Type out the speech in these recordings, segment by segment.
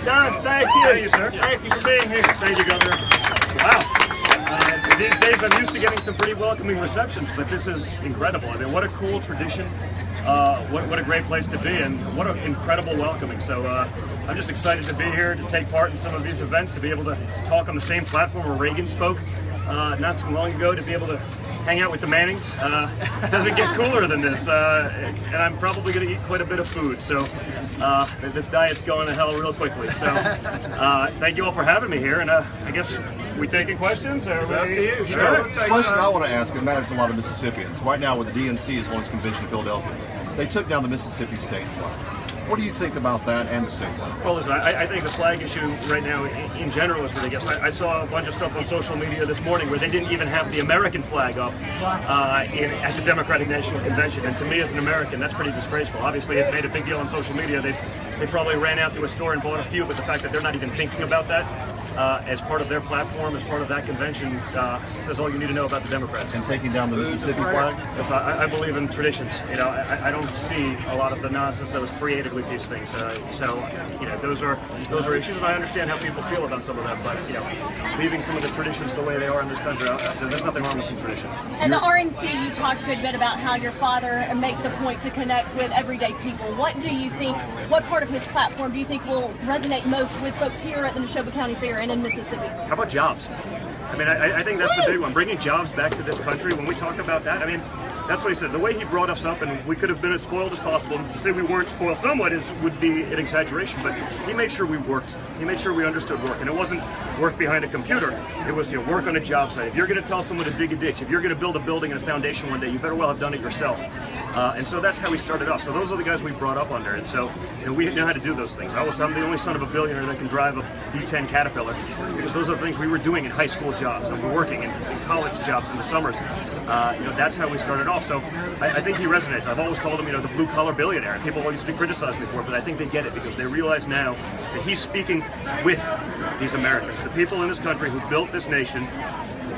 Don, thank you. Thank you, sir. Thank you for being here. Thank you, Governor. Wow. These days I'm used to getting some pretty welcoming receptions, but this is incredible. I mean, what a cool tradition. What a great place to be, and what an incredible welcoming. So I'm just excited to be here, to take part in some of these events, to be able to talk on the same platform where Reagan spoke not too long ago, to be able to hang out with the Mannings. Doesn't get cooler than this, and I'm probably going to eat quite a bit of food, so this diet's going to hell real quickly. So thank you all for having me here, and I guess we taking questions? Or Up to you. Sure. Question I want to ask, and matters to a lot of Mississippians. Right now, with the DNC is going to convention in Philadelphia, they took down the Mississippi state flag. What do you think about that and the state flag? Well, listen, I think the flag issue right now in general is ridiculous. I saw a bunch of stuff on social media this morning where they didn't even have the American flag up at the Democratic National Convention. And to me, as an American, that's pretty disgraceful. Obviously, it made a big deal on social media. They probably ran out to a store and bought a few, but the fact that they're not even thinking about that as part of their platform, as part of that convention, says all you need to know about the Democrats. And taking down the Mississippi flag? Yes, I believe in traditions. You know, I don't see a lot of the nonsense that was created with these things. So, you know, those are issues, and I understand how people feel about some of them. But you know, leaving some of the traditions the way they are in this country, there's nothing wrong with some tradition. And the RNC, you talked a good bit about how your father makes a point to connect with everyday people. What do you think? What part of his platform do you think will resonate most with folks here at the Neshoba County Fair and in Mississippi? How about jobs? I mean, I think that's the big one. Bringing jobs back to this country. When we talk about that, I mean, that's what he said. The way he brought us up, and we could have been as spoiled as possible. To say we weren't spoiled somewhat would be an exaggeration, but he made sure we worked. He made sure we understood work, and it wasn't work behind a computer. It was, you know, work on a job site. If you're going to tell someone to dig a ditch, if you're going to build a building and a foundation one day, you better well have done it yourself. And so that's how we started off. So those are the guys we brought up under, and so we know how to do those things. I'm the only son of a billionaire that can drive a D10 Caterpillar, because those are the things we were doing in high school jobs, and we're working in college jobs in the summers. You know, that's how we started off. So I think he resonates. I've always called him, you know, the blue-collar billionaire, and people used to criticize me for it, but I think they get it because they realize now that he's speaking with these Americans, the people in this country who built this nation.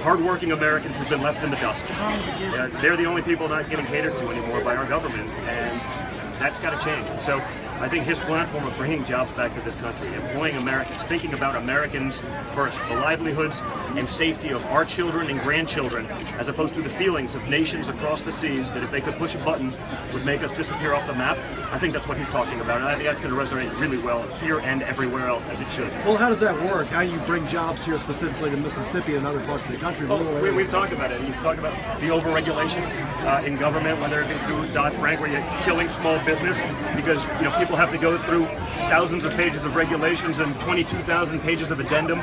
Hardworking Americans who've been left in the dust. They're the only people not getting catered to anymore by our government, and that's got to change. And so I think his platform of bringing jobs back to this country, employing Americans, thinking about Americans first, the livelihoods and safety of our children and grandchildren, as opposed to the feelings of nations across the seas that if they could push a button would make us disappear off the map. I think that's what he's talking about, and I think that's going to resonate really well here and everywhere else, as it should. Well, how does that work? How you bring jobs here specifically to Mississippi and other parts of the country? Well, we've talked about it. You've talked about the overregulation in government, whether it be through Dodd-Frank, where you're killing small business because, you know, people have to go through thousands of pages of regulations and 22,000 pages of addendum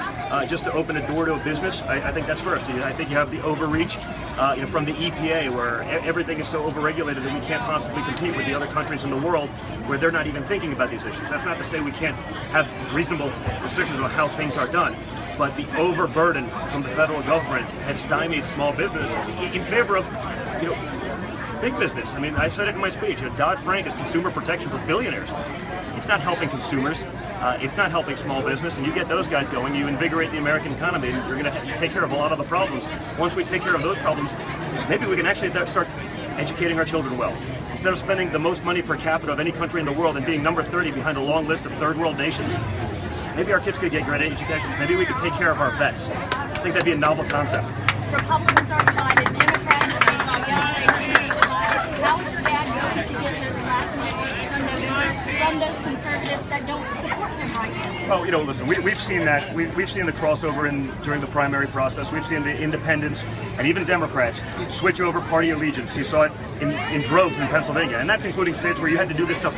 just to open a door to a business. I think that's first. I think you have the overreach you know, from the EPA, where everything is so overregulated that we can't possibly compete with the other countries in the world where they're not even thinking about these issues. That's not to say we can't have reasonable restrictions on how things are done, but the overburden from the federal government has stymied small business in favor of, you know, big business. I mean, I said it in my speech. Dodd-Frank is consumer protection for billionaires. It's not helping consumers. It's not helping small business. And you get those guys going, you invigorate the American economy, and you're going to take care of a lot of the problems. Once we take care of those problems, maybe we can actually start educating our children well. Instead of spending the most money per capita of any country in the world and being number 30 behind a long list of third world nations, maybe our kids could get great educations. Maybe we could take care of our vets. I think that'd be a novel concept. Republicans are divided, Democrats are divided. How is your dad going to get those last minute from those conservatives that don't support him right now? Well, you know, listen, we've seen that. We've seen the crossover during the primary process. We've seen the independents and even Democrats switch over party allegiance. You saw it in droves in Pennsylvania, and that's including states where you had to do this stuff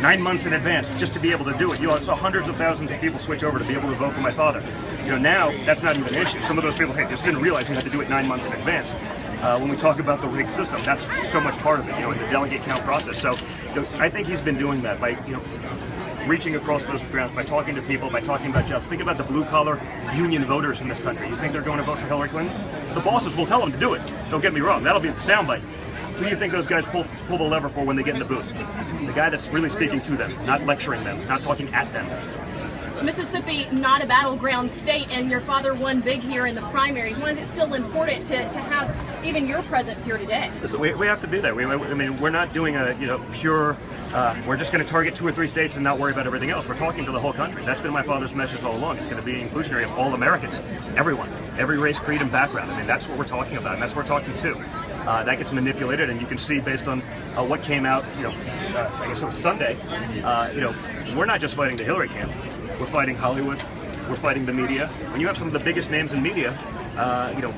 9 months in advance just to be able to do it. You know, I saw hundreds of thousands of people switch over to be able to vote for my father. You know, now that's not even an issue. Some of those people just didn't realize you had to do it 9 months in advance. When we talk about the rigged system, that's so much part of it, you know, in the delegate count process. So, you know, I think he's been doing that by, you know, reaching across those grounds, by talking to people, by talking about jobs. Think about the blue-collar union voters in this country. You think they're going to vote for Hillary Clinton? The bosses will tell them to do it. Don't get me wrong. That'll be the soundbite. Who do you think those guys pull the lever for when they get in the booth? The guy that's really speaking to them, not lecturing them, not talking at them. Mississippi not a battleground state, and your father won big here in the primaries. Why is it still important to have even your presence here today? Listen, we have to be there. I mean, we're not doing a pure. We're just going to target 2 or 3 states and not worry about everything else. We're talking to the whole country. That's been my father's message all along. It's going to be inclusionary of all Americans, everyone, every race, creed, and background. I mean, that's what we're talking about, and that's what we're talking to. That gets manipulated, and you can see based on what came out. I guess it was Sunday. We're not just fighting the Hillary camp. We're fighting Hollywood. We're fighting the media. When you have some of the biggest names in media,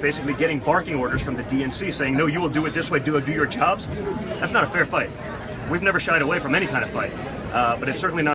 basically getting barking orders from the DNC saying, no, you will do it this way, do your jobs, that's not a fair fight. We've never shied away from any kind of fight, but it's certainly not